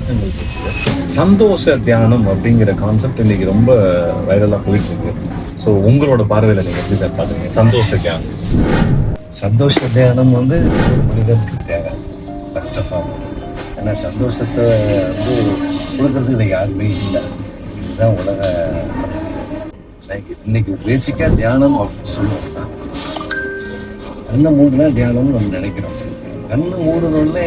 அர்த்தங்கள் இருக்கு. சந்தோஷ தியானம் அப்படிங்கிற கான்செப்ட் இன்னைக்கு ரொம்ப வைரலா போயிட்டு இருக்கு. ஸோ உங்களோட பார்வையில நீங்க எப்படி சார் பாக்குறீங்க சந்தோஷ தியானம்? சந்தோஷ தியானம் ஒரு மனிதனுக்கு தேவை ஃபர்ஸ்ட் ஆஃப் ஆல். ஏன்னா சந்தோஷத்தை கொடுக்கறதுக்கு இன்னைக்கு யாருமே இல்லை. இதுதான் உலக இன்னைக்கு பேசிக்கா தியானம் அப்படின்னு சொல்லுவோம்னா கண்ணை மூடுனா தியானம்னு நம்ம நினைக்கிறோம். கண்ணு மூடுனோடனே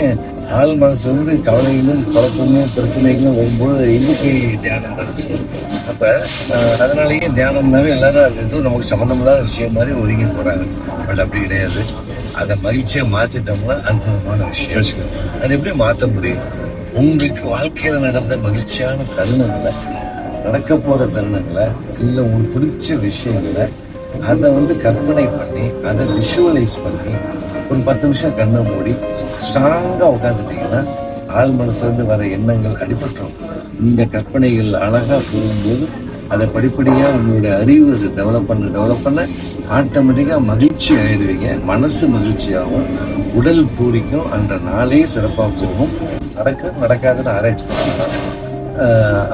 ஆள் மனசு கவலைகளும் குழப்பமும் பிரச்சனைகளும் வரும்போது எண்ணிக்கை தியானம் நடக்குது. அப்ப அதனாலேயே தியானம்னாவே எல்லாரும் அது எதுவும் நமக்கு சம்மந்தமில்லாத விஷயம் மாதிரி ஒதுங்கி போறாங்க. பட் அப்படி கிடையாது. அதை மகிழ்ச்சியை மாத்திட்டோம்னா அற்புதமான விஷயம். அது எப்படி மாற்ற முடியும்? உங்களுக்கு வாழ்க்கையில நடந்த மகிழ்ச்சியான தருணங்களை, நடக்க போற தருணங்களை, இல்லை உங்களுக்கு பிடிச்ச விஷயங்களை அதை கற்பனை பண்ணி அதை விஷுவலைஸ் பண்ணி ஒரு 10 நிமிஷம் கண்ணை மூடி ஸ்ட்ராங்கா உட்காந்துட்டீங்கன்னா ஆள் மனசுல வர எண்ணங்கள் அடிபட்டுரும். இந்த கற்பனைகள் அழகா போகும்போது அதை படிப்படியா உங்களுடைய அறிவு டெவலப் பண்ண ஆட்டோமேட்டிக்கா மகிழ்ச்சி ஆயிடுவீங்க. மனசு மகிழ்ச்சியாகவும் உடல் பூரிக்கும். அன்ற நாளே சிறப்பாக போகும். நடக்காதுன்னு ஆராய்ச்சி பண்ணலாம்.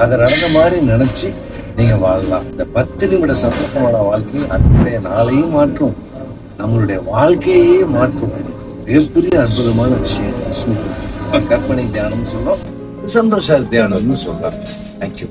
அதை நடந்த மாதிரி நினைச்சு நீங்க வாழலாம். இந்த 10 நிமிட சந்தோஷமான வாழ்க்கை அன்றைய நாளையும் மாற்றும், நம்மளுடைய வாழ்க்கையே மாற்றும். மிகப்பெரிய அற்புதமான விஷயம் கற்பனை தியானம் சொல்றோம், சந்தோஷ தியானம்னு சொல்றாங்க. தேங்க்யூ.